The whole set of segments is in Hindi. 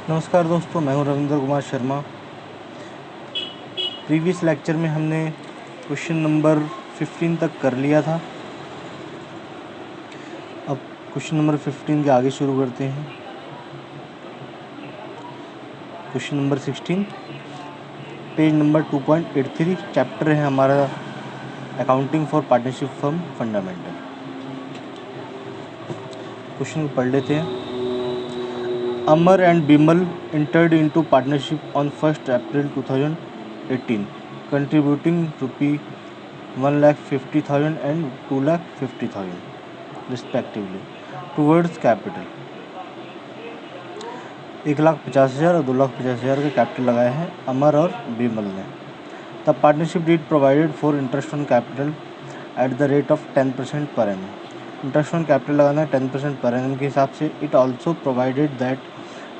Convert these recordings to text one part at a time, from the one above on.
नमस्कार दोस्तों, मैं हूं रविंद्र कुमार शर्मा। प्रीवियस लेक्चर में हमने क्वेश्चन नंबर 15 तक कर लिया था। अब क्वेश्चन नंबर 15 के आगे शुरू करते हैं। Question number 16, page number 2.83, chapter है हमारा accounting for partnership firm fundamental. Question को पढ़ लेते हैं। Amar and Bimal entered into partnership on 1st April 2018, contributing ₹1,50,000 and ₹2,50,000 respectively towards capital। 1,50,000 और 2,50,000 का कैपिटल लगाया है अमर और बिमल ने। The partnership deed provided for interest on capital at the rate of 10% per annum. Interest on capital लगाना है 10% पर एनम के हिसाब से। It also provided that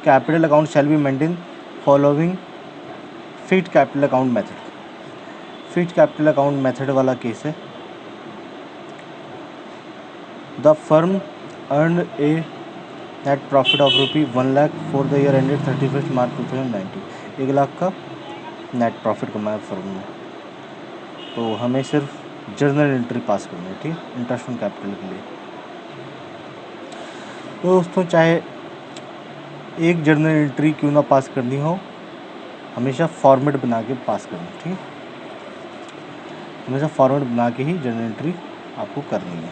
capital account shall be maintain following fixed capital account method. Fixed capital account method वाला केस है। The firm earn A net profit of ₹1 lakh for the year ended 31 March 2019। 1 lakh का नेट प्रॉफिट कमाया फर्म ने। तो हमें सिर्फ जर्नल एंट्री पास करनी है, ठीक है, इंटरेस्ट ऑन कैपिटल के लिए। तो दोस्तों, चाहे एक जर्नल एंट्री क्यों ना पास करनी हो, हमेशा फॉर्मेट बना के पास करनी, ठीक है। हमेशा फॉर्मेट बना के ही जर्नल एंट्री आपको करनी है।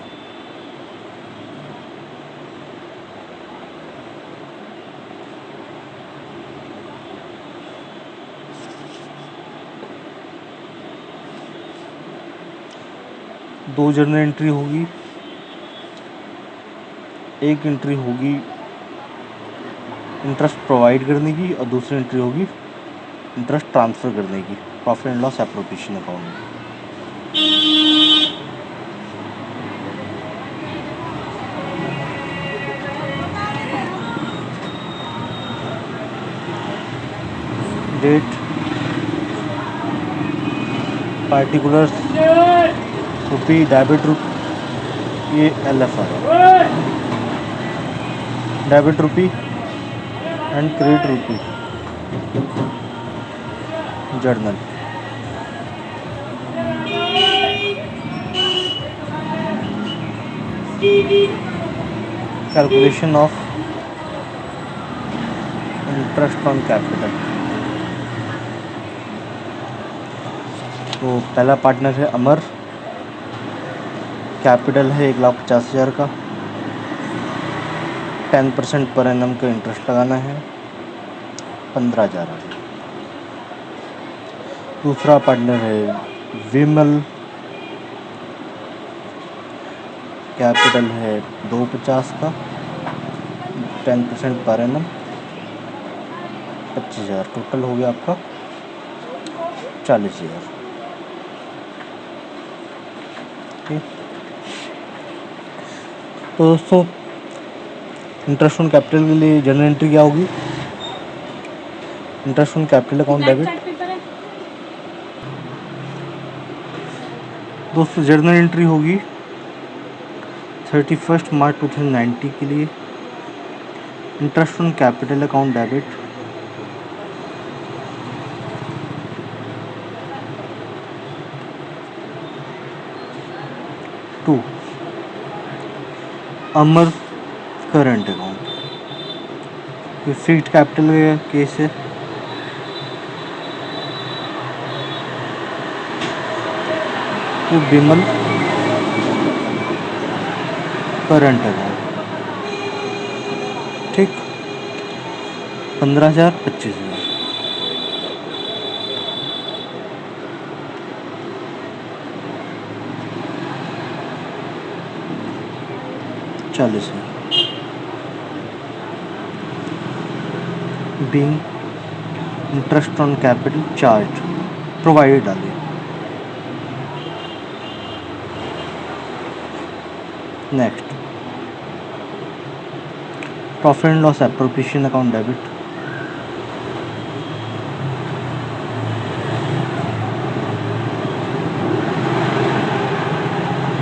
दो जर्नल एंट्री होगी। एक एंट्री होगी इंटरेस्ट प्रोवाइड करने की और दूसरी एंट्री होगी इंटरेस्ट ट्रांसफ़र करने की profit and loss appropriation account में। डेट, पार्टिकुलर्स, रुपी, डेबिट रुपी, ये LFR है। Debit rupee and credit rupee journal. Calculation of interest on capital. तो पहला पार्टनर है अमर, कैपिटल है 1,50,000 का, 10% पर एनम का इंटरेस्ट लगाना है 15,000। दूसरा पार्टनर है विमल, कैपिटल है 250 का, 10% पर एनम 25,000। टोटल हो गया आपका 40,000। ठीक। तो दोस्तों, इंटरेस्ट ऑन कैपिटल के लिए जर्नल एंट्री क्या होगी? Interest on capital account debit. दोस्तों, जर्नल एंट्री होगी 31 मार्च 2090 के लिए। Interest on capital account debit to Amar current account. ये फिक्स्ड कैपिटल का केस है। तो बिमल करंट अकाउंट, ठीक, 15,000 25,000। चालीस being interest on capital charge provided डालिए। Next, profit and loss appropriation account debit.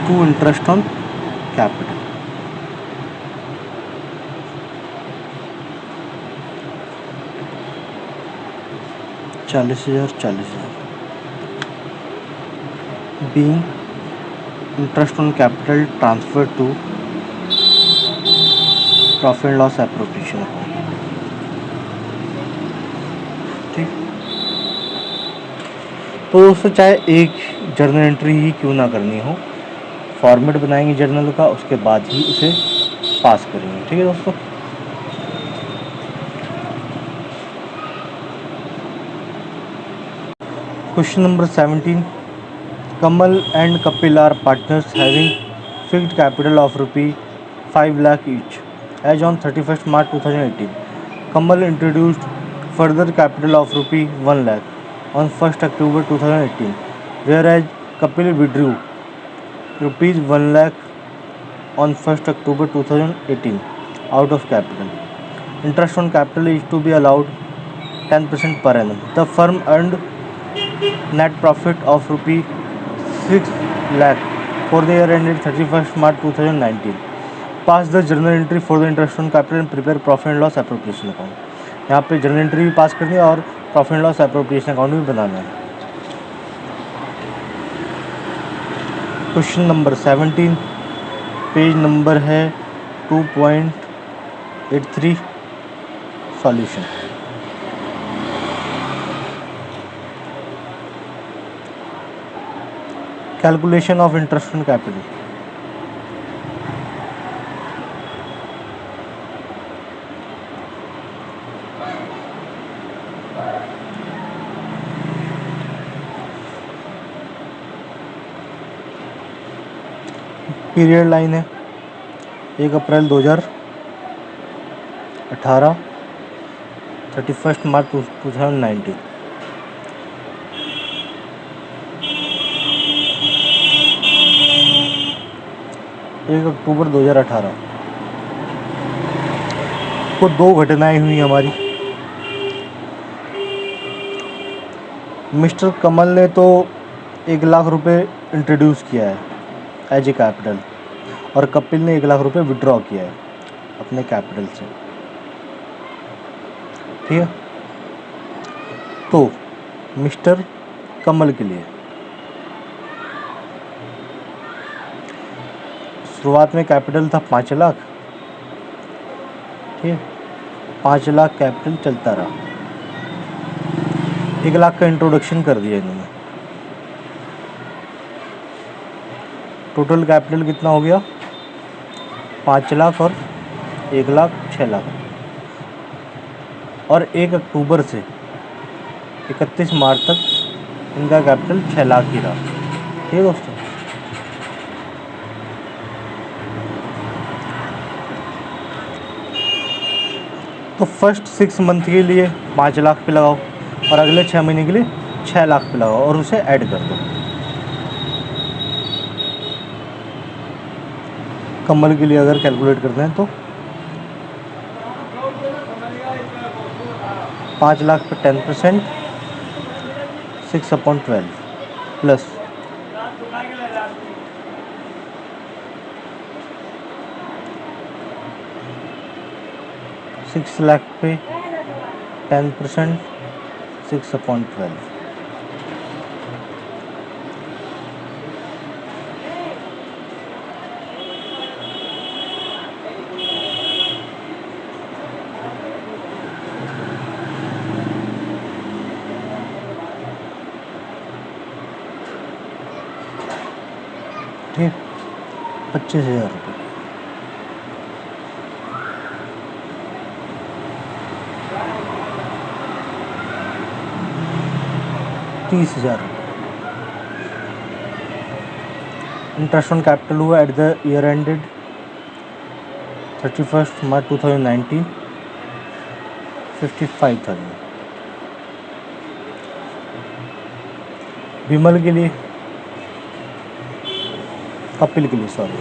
To interest on capital. 40,000 40,000 being interest on capital transfer to profit and loss appropriation account. ठीक, तो दोस्तों चाहे एक जर्नल एंट्री ही क्यों ना करनी हो, फॉर्मेट बनाएंगे जर्नल का, उसके बाद ही उसे पास करेंगे। ठीक है दोस्तों। Question number 17, Kamal and Kapil are partners having fixed capital of ₹5 lakh each as on 31st March 2018. Kamal introduced further capital of ₹1 lakh on 1st October 2018, whereas Kapil withdrew ₹1 lakh on 1st October 2018 out of capital. Interest on capital is to be allowed 10% per annum. The firm earned net profit of ₹6 lakh for the year ended 31st March 2019. Pass the journal entry for the interest on capital and prepare profit and loss appropriation account. यहाँ पे जर्नल एंट्री भी पास करनी है और profit and loss appropriation account भी बनाना है। क्वेश्चन नंबर 17, पेज नंबर है 2.83, solution. Calculation of interest on capital. Period line है 1 अप्रैल 2018, 31 मार्च 2019। अक्टूबर 2018 को 2 घटनाएं हुई हमारी। मिस्टर कमल ने तो 1 लाख रुपए इंट्रोड्यूस किया है एज ए कैपिटल, और कपिल ने 1 लाख रुपए विड्रॉ किया है अपने कैपिटल से। ठीक है, तो मिस्टर कमल के लिए शुरुआत में कैपिटल था 5 लाख। ठीक है, 5 लाख कैपिटल चलता रहा, 1 लाख का इंट्रोडक्शन कर दिया इन्होंने। टोटल कैपिटल कितना हो गया? 5 लाख और 1 लाख 6 लाख। और 1 अक्टूबर से 31 मार्च तक इनका कैपिटल 6 लाख ही रहा। ठीक है दोस्तों। तो फर्स्ट 6 मंथ के लिए 5 लाख पे लगाओ और अगले 6 महीने के लिए 6 लाख पे लगाओ और उसे ऐड कर दो। कमल के लिए अगर कैलकुलेट करते हैं तो 5 लाख पे 10%, 6/12 प्लस 6 लाख पे 10%, 6/12। ठीक, 25,000 रुपये। ₹30,000 इंटरेस्ट ऑन कैपिटल हुआ eight the year ended 31 March 2019, 55,000। विमल के लिए, कपिल के लिए सॉरी,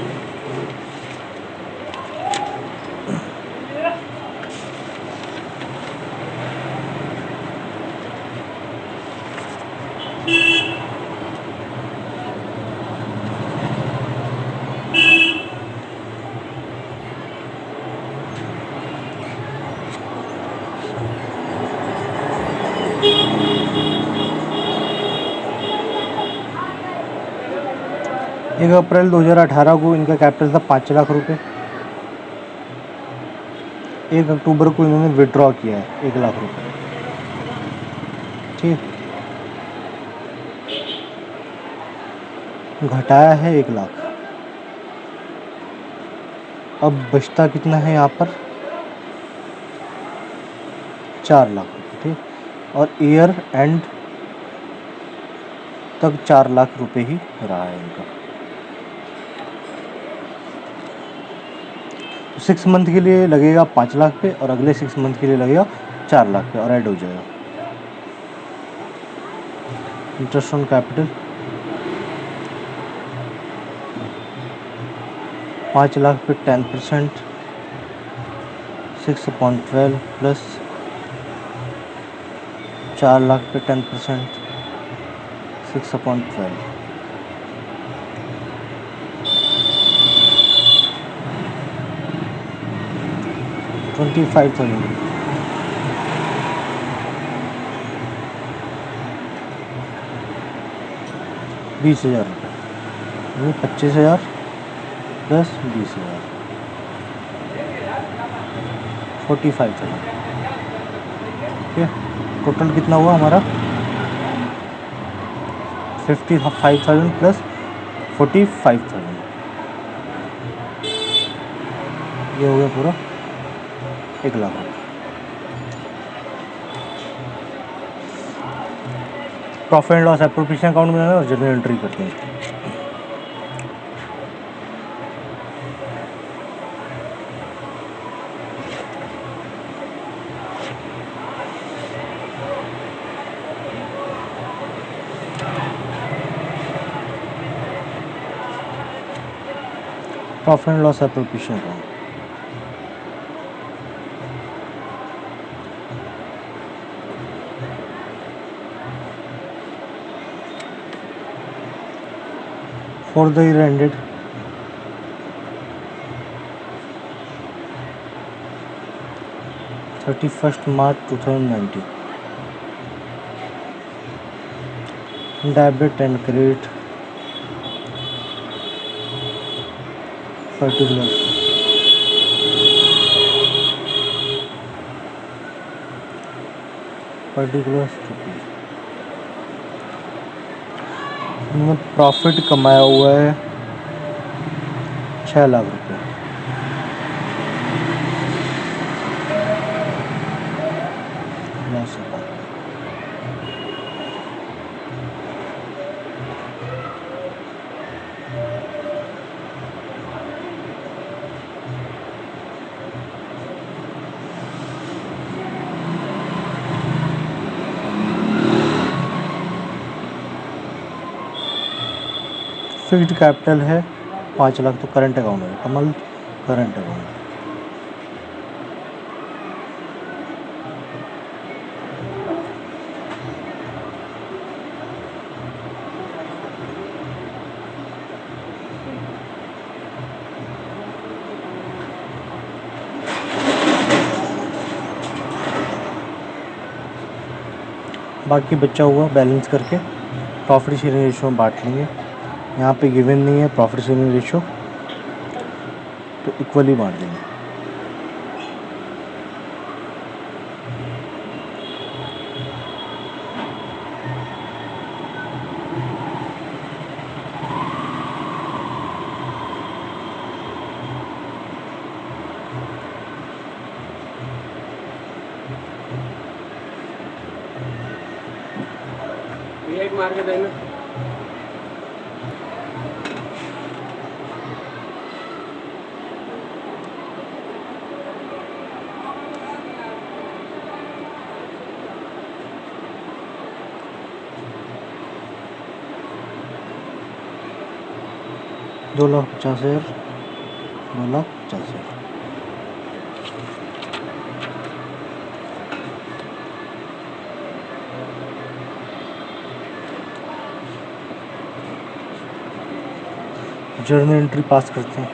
1 अप्रैल 2018 को इनका कैपिटल था 5 लाख रुपए। 1 अक्टूबर को इन्होंने विड्रॉ किया है 1 लाख रुपए। ठीक, घटाया है 1 लाख। अब बचता कितना है यहाँ पर? 4 लाख रुपये। ठीक, और ईयर एंड तक 4 लाख रुपए ही रहा है इनका। 6 मंथ के लिए लगेगा 5 लाख पे और अगले 6 मंथ के लिए लगेगा 4 लाख पे और ऐड हो जाएगा। इंटरेस्ट ऑन कैपिटल 5 लाख पे 10% 6/12 प्लस 4 लाख पे 10% 6/12 25,000 20,000 रुपये, 25,000 प्लस 20,000 45,000। ठीक है, टोटल कितना हुआ हमारा? 55,000 प्लस 45,000। ये हो गया पूरा 1 लाख रुपये। Profit and loss appropriation account में जाना और जर्नल एंट्री करते हैं। Profit and loss appropriation account for the year ended 31st March 2019, debit and credit particulars इनमें प्रॉफिट कमाया हुआ है 6 लाख रुपए। लॉस अकाउंट फिक्स्ड कैपिटल है 5 लाख, तो करंट अकाउंट है कमल करंट अकाउंट। बाकी बचा हुआ बैलेंस करके प्रॉफिट शेयरिंग रेशियो में बांट लेंगे। यहाँ पे गिवन नहीं है प्रॉफिट शेयरिंग रेशियो, तो इक्वली बांट देंगे। मार के देना। दो 2,50,000 2,50,000। जर्नल एंट्री पास करते हैं।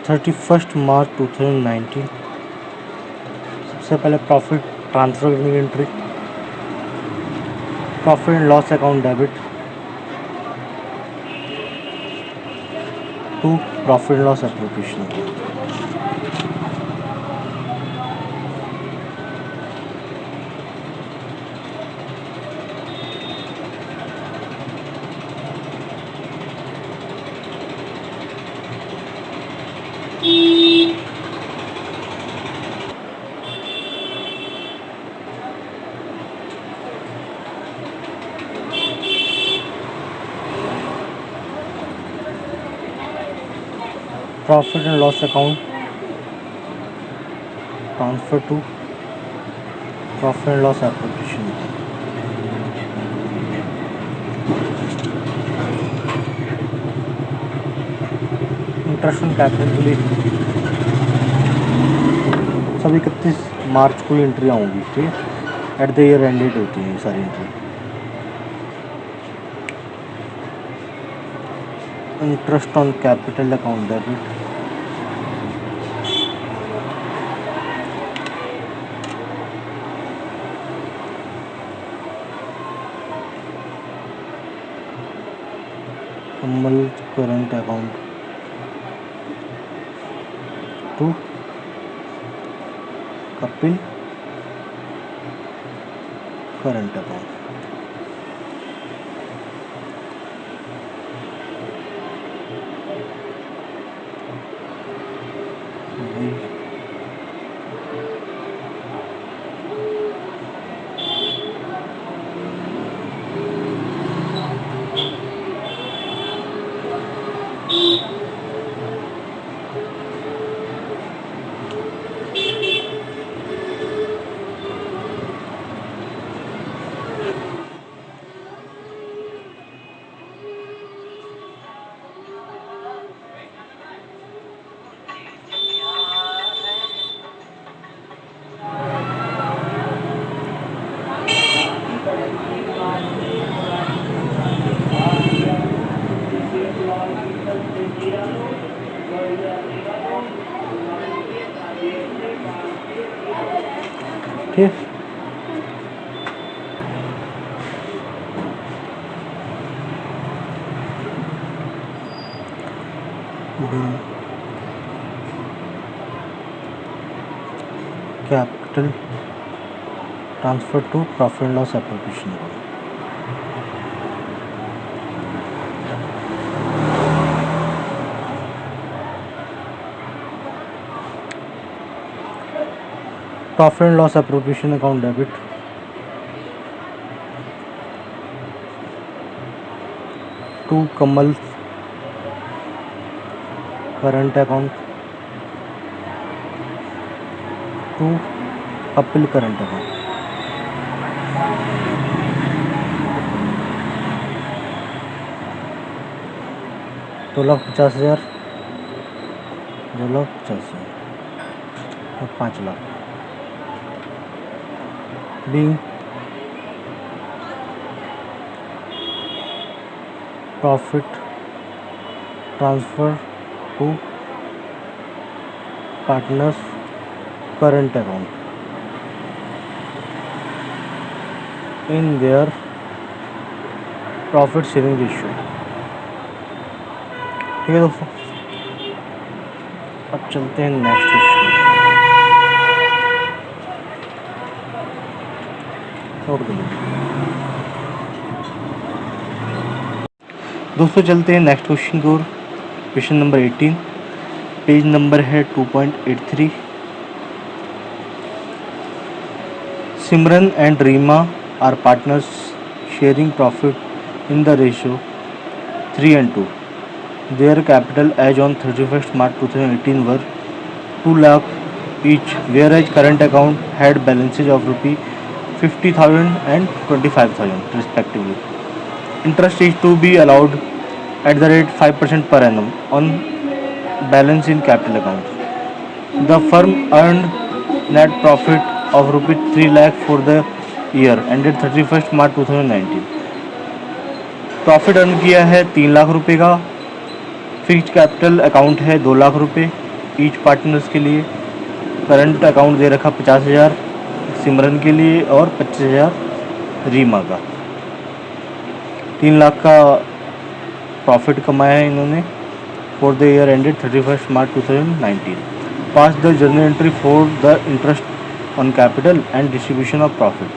31 मार्च 2019। सबसे पहले प्रॉफिट ट्रांसफर करने की entry, profit and loss account debit to profit and loss appropriation. Profit and loss account transfer to profit and loss appropriation. Interest on capital के लिए सभी 31 मार्च को एंट्री आऊँगी, ठीक है। At the year end date होती है ये सारी entry. Interest on capital account debit Kamal current account to Kapil current account. ठीक, capital transfer to profit and loss appropriation. Profit and loss appropriation account debit to Kamal current account to Kapil current account. दो 2,50,000, 2,50,000 और 5 lakh. being profit transfer to partners current account in their profit sharing ratio। ठीक है दोस्तों, अब चलते हैं नेक्स्ट क्वेश्चन। दोस्तों चलते हैं नेक्स्ट क्वेश्चन की ओर। क्वेश्चन नंबर 18, पेज नंबर है 2.83। Simran and Reema are partners sharing profit in the ratio 3:2। Their capital as on 31 March 2018 were 2 lakh each, whereas current account had balances of ₹50,000 and ₹25,000 respectively. Interest is to be allowed at the rate 5% per annum on balance in capital accounts. The firm earned net profit of ₹3 lakh for the year ended 31 March 2019. Profit earn किया है 3 लाख रुपए का। फिक्स्ड कैपिटल अकाउंट है 2 लाख रुपए। ईच पार्टनर्स के लिए करंट अकाउंट दे रखा 50,000 सिमरन के लिए और 25,000 रीमा का। 3 लाख का प्रॉफिट कमाया है इन्होंने for the year ended 31 March 2019। Pass the journal entry for the interest on capital and distribution of profit.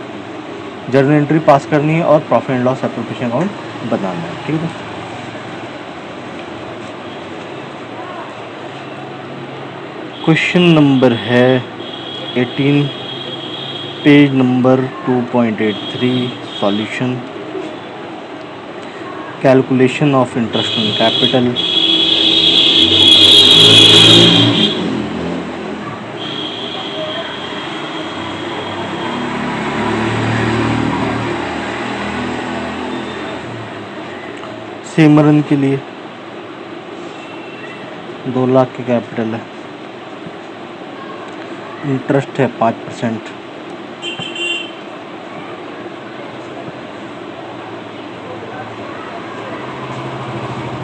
Journal entry pass करनी है और profit and loss appropriation account बनाना है। ठीक है, क्वेश्चन नंबर है 18, page number 2.83, solution. Calculation of interest on capital. Simran के लिए 2 लाख की कैपिटल है, इंटरेस्ट है 5%,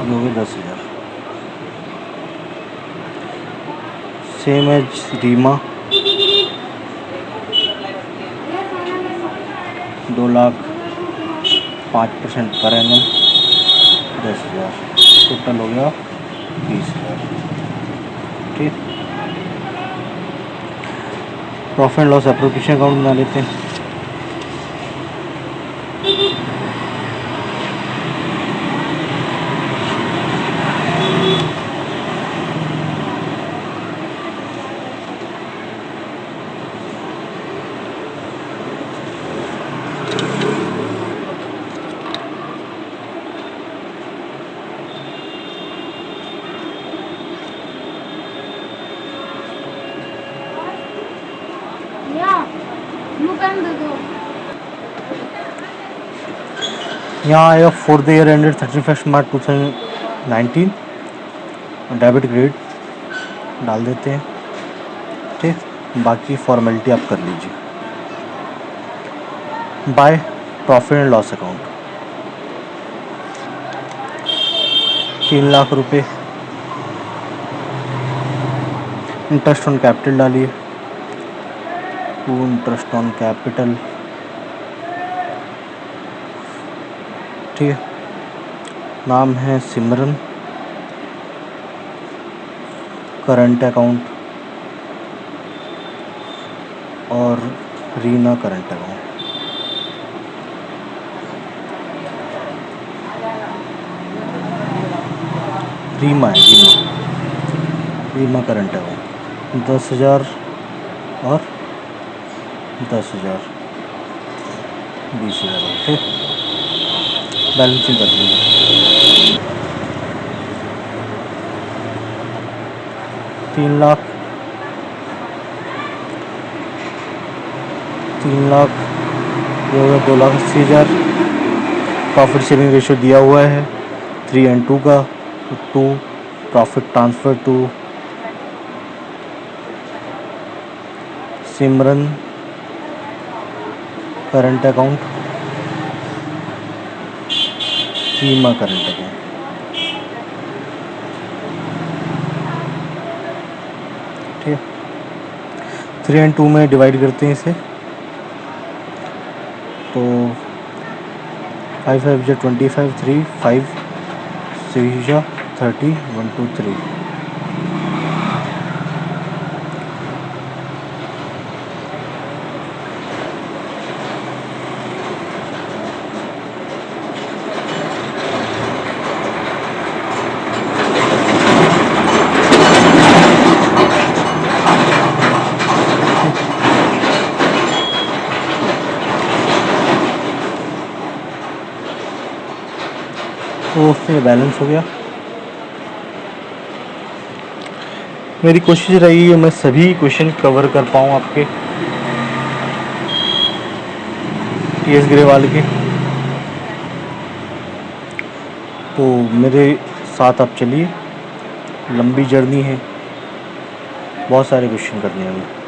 हो गए 10,000। Same as Reema 2 lakh 5% per annum 10,000, total हो गया 20,000। ठीक, profit and loss appropriation account बना लेते हैं। यहाँ आएगा for the year ended 31 March 2019, debit credit डाल देते हैं। ठीक, बाकी फॉर्मेलिटी आप कर लीजिए। By profit and loss account 3 lakh रुपए, इंटरेस्ट ऑन कैपिटल डालिए, टू इंटरेस्ट ऑन कैपिटल। ठीक है, नाम है सिमरन, करंट अकाउंट और रीना करंट अकाउंट। रीमा है, रीमा करंट अकाउंट 10,000 और 10,000 20,000। ठीक, बैलेंसिंग कर लीजिए। 3 लाख 2,80,000। प्रॉफिट शेयरिंग रेशियो दिया हुआ है 3:2 का, 2 profit transfer to Simran current account, Reema current account. ठीक है, 3:2 में डिवाइड करते हैं इसे, तो 5 5 जा 25, 3 5 6 जा 30, 1 2 3। तो उससे बैलेंस हो गया। मेरी कोशिश रही है मैं सभी क्वेश्चन कवर कर पाऊँ आपके TS ग्रेवाल के, तो मेरे साथ आप चलिए, लंबी जर्नी है, बहुत सारे क्वेश्चन करने हैं।